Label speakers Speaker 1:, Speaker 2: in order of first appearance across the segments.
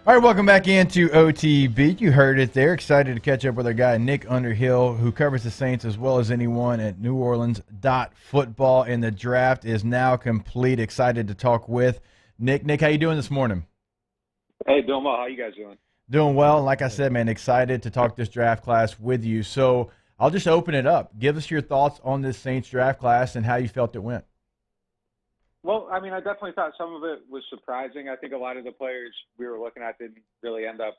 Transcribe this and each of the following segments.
Speaker 1: All right, welcome back into OTB. You heard it there. Excited to catch up with our guy, Nick Underhill, who covers the Saints as well as anyone at New Orleans Football. And the draft is now complete. Excited to talk with Nick. Nick, how you doing this morning?
Speaker 2: Hey, doing well. How you guys doing?
Speaker 1: Doing well. Like I said, man, excited to talk this draft class with you. So I'll just open it up. Give us your thoughts on this Saints draft class and how you felt it went.
Speaker 2: Well, I mean, I definitely thought some of it was surprising. I think a lot of the players we were looking at didn't really end up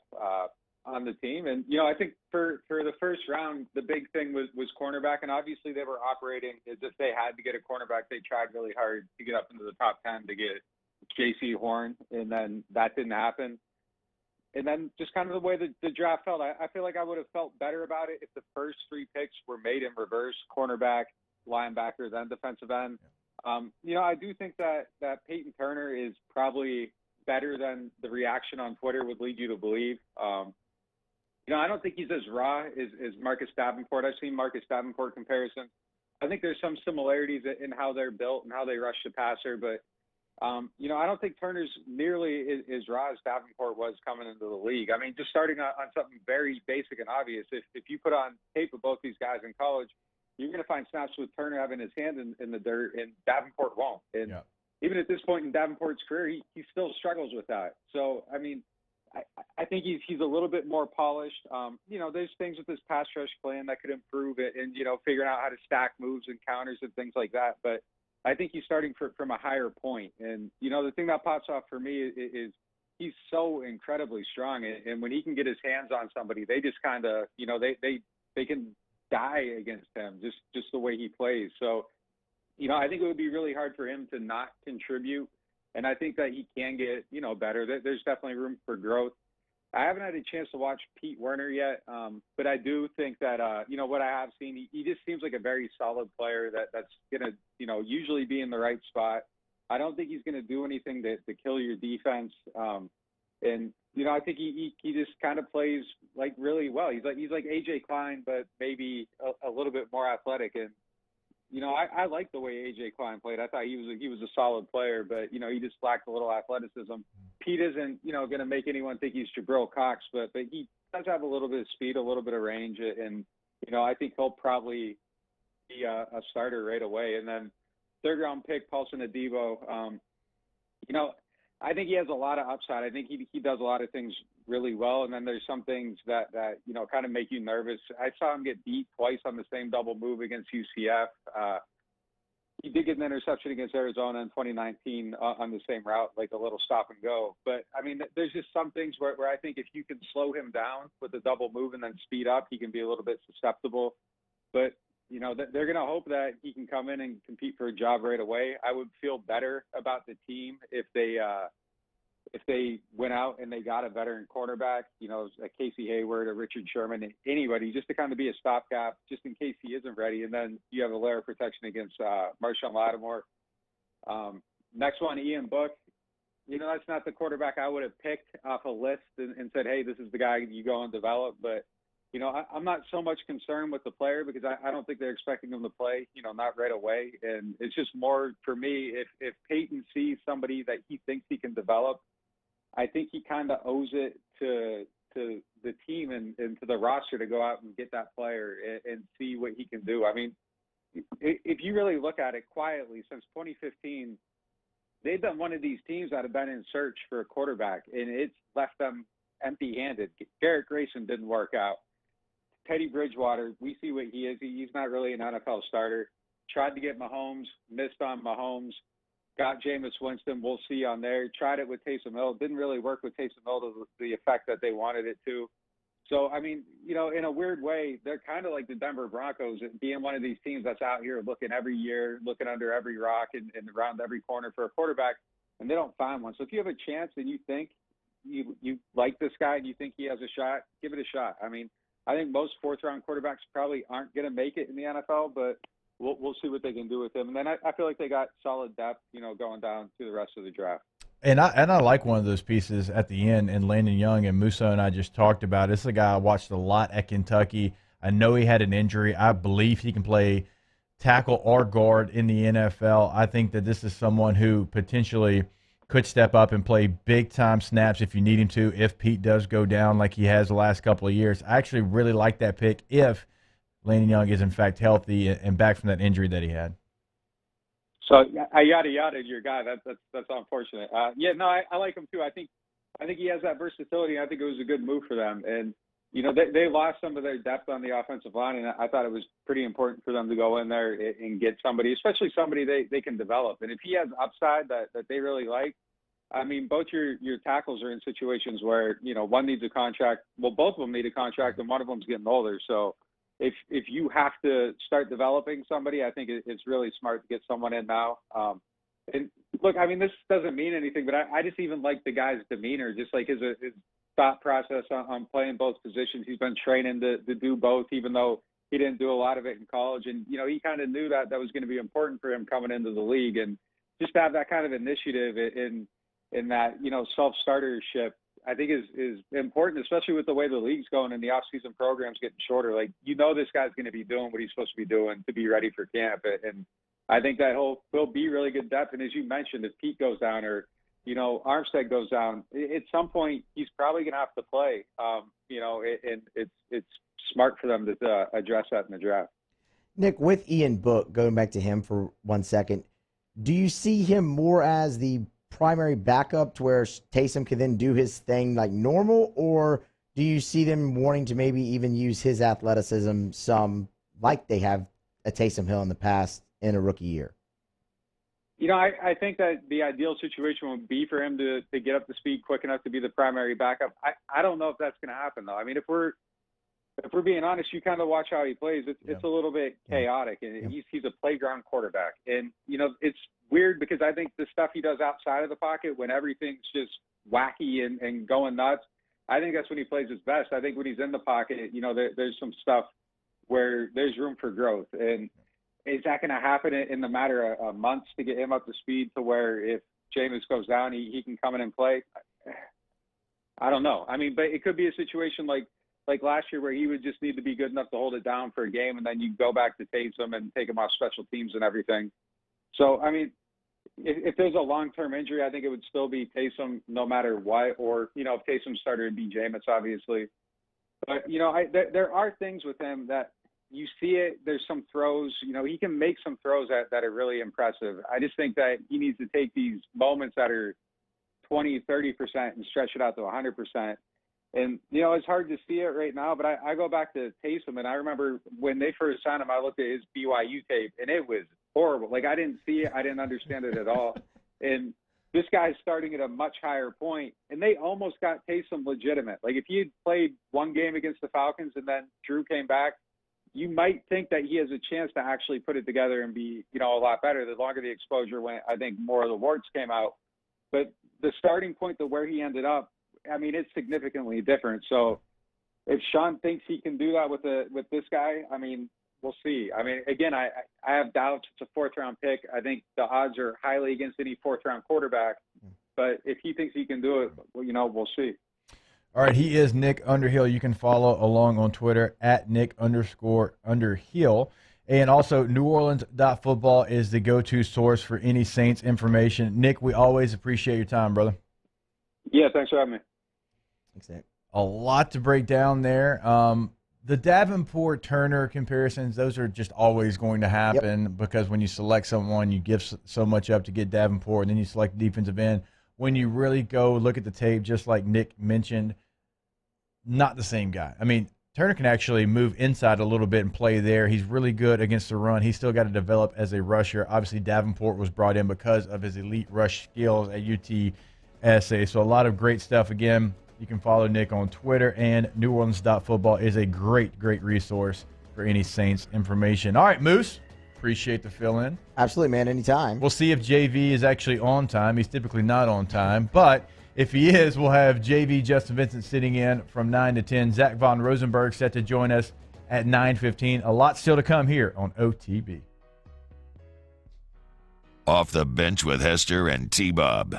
Speaker 2: on the team. And, I think for the first round, the big thing was cornerback. And obviously they were operating as if they had to get a cornerback. They tried really hard to get up into the top 10 to get J.C. Horn, and then that didn't happen. And then just kind of the way the draft felt, I feel like I would have felt better about it if the first three picks were made in reverse: cornerback, linebacker, then defensive end. I do think that Peyton Turner is probably better than the reaction on Twitter would lead you to believe. I don't think he's as raw as Marcus Davenport. I've seen Marcus Davenport comparisons. I think there's some similarities in how they're built and how they rush the passer, but I don't think Turner's nearly as raw as Davenport was coming into the league. I mean, just starting on something very basic and obvious, if you put on tape of both these guys in college, you're going to find snaps with Turner having his hand in the dirt, and Davenport won't. And even at this point in Davenport's career, he still struggles with that. So, I mean, I think he's a little bit more polished. There's things with this pass rush plan that could improve it, and, figuring out how to stack moves and counters and things like that. But I think he's starting from a higher point. And, the thing that pops off for me is he's so incredibly strong. And when he can get his hands on somebody, they just kind of, they can die against him, just the way he plays. So, I think it would be really hard for him to not contribute. And I think that he can get, better. There's definitely room for growth. I haven't had a chance to watch Pete Werner yet, but I do think that, what I have seen, he just seems like a very solid player that's going to, usually be in the right spot. I don't think he's going to do anything to kill your defense. And, I think he just kind of plays like really well. He's like AJ Klein, but maybe a little bit more athletic. And, I like the way AJ Klein played. I thought he was a solid player, but, he just lacked a little athleticism. Pete isn't, going to make anyone think he's Jabril Cox, but he does have a little bit of speed, a little bit of range. And, I think he'll probably be a starter right away. And then third round pick, Paulson Adebo, I think he has a lot of upside. I think he does a lot of things really well. And then there's some things that kind of make you nervous. I saw him get beat twice on the same double move against UCF. He did get an interception against Arizona in 2019 on the same route, like a little stop and go. But, I mean, there's just some things where I think if you can slow him down with the double move and then speed up, he can be a little bit susceptible. But, they're going to hope that he can come in and compete for a job right away. I would feel better about the team if they went out and they got a veteran quarterback, a Casey Hayward, a Richard Sherman, anybody, just to kind of be a stopgap, just in case he isn't ready. And then you have a layer of protection against Marshawn Lattimore. Next one, Ian Book. That's not the quarterback I would have picked off a list and said, hey, this is the guy you go and develop. But, I'm not so much concerned with the player because I don't think they're expecting him to play, not right away. And it's just more for me, if Peyton sees somebody that he thinks he can develop, I think he kind of owes it to the team and to the roster to go out and get that player and see what he can do. I mean, if you really look at it quietly, since 2015, they've been one of these teams that have been in search for a quarterback, and it's left them empty-handed. Garrett Grayson didn't work out. Teddy Bridgewater, we see what he is. He's not really an NFL starter. Tried to get Mahomes, missed on Mahomes. Got Jameis Winston, we'll see on there. Tried it with Taysom Hill. Didn't really work with Taysom Hill to the effect that they wanted it to. So, I mean, in a weird way, they're kind of like the Denver Broncos, being one of these teams that's out here looking every year, looking under every rock and around every corner for a quarterback, and they don't find one. So if you have a chance and you think you like this guy and you think he has a shot, give it a shot. I mean, I think most fourth-round quarterbacks probably aren't going to make it in the NFL, but we'll see what they can do with him. And then I feel like they got solid depth, going down through the rest of the draft.
Speaker 1: And I like one of those pieces at the end, and Landon Young and Musso and I just talked about. This is a guy I watched a lot at Kentucky. I know he had an injury. I believe he can play tackle or guard in the NFL. I think that this is someone who potentially could step up and play big-time snaps if you need him to, if Pete does go down like he has the last couple of years. I actually really like that pick if Landon Young is, in fact, healthy and back from that injury that he had.
Speaker 2: So I yada your guy. That's unfortunate. Yeah, no, I like him too. I think he has that versatility. I think it was a good move for them. And they lost some of their depth on the offensive line, and I thought it was pretty important for them to go in there and get somebody, especially somebody they can develop. And if he has upside that they really like, I mean, both your tackles are in situations where one needs a contract. Well, both of them need a contract, and one of them's getting older. So if you have to start developing somebody, I think it's really smart to get someone in now. And look, I mean, this doesn't mean anything, but I just even like the guy's demeanor, just like his thought process on playing both positions. He's been training to do both, even though he didn't do a lot of it in college. And, he kind of knew that was going to be important for him coming into the league. And just to have that kind of initiative in that, self-startership, I think is important, especially with the way the league's going and the off-season program's getting shorter. Like, this guy's going to be doing what he's supposed to be doing to be ready for camp. And I think that he'll be really good depth. And as you mentioned, if Pete goes down or, Armstead goes down, at some point he's probably going to have to play. And it's smart for them to address that in the draft.
Speaker 3: Nick, with Ian Book, going back to him for 1 second, do you see him more as the primary backup to where Taysom can then do his thing like normal, or do you see them wanting to maybe even use his athleticism some like they have at Taysom Hill in the past in a rookie year?
Speaker 2: I think that the ideal situation would be for him to get up to speed quick enough to be the primary backup. I don't know if that's going to happen, though. I mean, if we're being honest, you kind of watch how he plays. It's a little bit chaotic, and he's a playground quarterback. And, it's weird because I think the stuff he does outside of the pocket when everything's just wacky and going nuts, I think that's when he plays his best. I think when he's in the pocket, there's some stuff where there's room for growth. And is that going to happen in the matter of months to get him up to speed to where if Jameis goes down, he can come in and play? I don't know. I mean, but it could be a situation like last year where he would just need to be good enough to hold it down for a game, and then you go back to Taysom and take him off special teams and everything. So, I mean, if there's a long-term injury, I think it would still be Taysom no matter what, or, if Taysom started, it'd be Jameis, obviously. But, there are things with him that you see it. There's some throws, he can make some throws that are really impressive. I just think that he needs to take these moments that are 20, 30% and stretch it out to 100%. And, it's hard to see it right now, but I go back to Taysom, and I remember when they first signed him, I looked at his BYU tape, and it was horrible. Like, I didn't see it. I didn't understand it at all. And this guy's starting at a much higher point, and they almost got Taysom legitimate. Like, if he had played one game against the Falcons and then Drew came back, you might think that he has a chance to actually put it together and be, a lot better. The longer the exposure went, I think more of the warts came out. But the starting point to where he ended up, I mean, it's significantly different. So if Sean thinks he can do that with this guy, I mean, we'll see. I mean, again, I have doubts. It's a 4th-round pick. I think the odds are highly against any 4th-round quarterback. But if he thinks he can do it, we'll see.
Speaker 1: All right, he is Nick Underhill. You can follow along on Twitter at Nick_Underhill. And also, NewOrleans.football is the go-to source for any Saints information. Nick, we always appreciate your time, brother.
Speaker 2: Yeah, thanks for having me.
Speaker 3: Thanks, Nick.
Speaker 1: A lot to break down there. The Davenport-Turner comparisons, those are just always going to happen because when you select someone, you give so much up to get Davenport, and then you select defensive end. When you really go look at the tape, just like Nick mentioned, not the same guy. I mean, Turner can actually move inside a little bit and play there. He's really good against the run. He's still got to develop as a rusher. Obviously, Davenport was brought in because of his elite rush skills at UTSA. So a lot of great stuff. Again, you can follow Nick on Twitter, and NewOrleans.football is a great, great resource for any Saints information. All right, Moose, appreciate the fill-in.
Speaker 3: Absolutely, man, anytime.
Speaker 1: We'll see if JV is actually on time. He's typically not on time, but if he is, we'll have JV Justin Vincent sitting in from 9 to 10. Zach Von Rosenberg set to join us at 9:15. A lot still to come here on OTB.
Speaker 4: Off the Bench with Hester and T-Bob.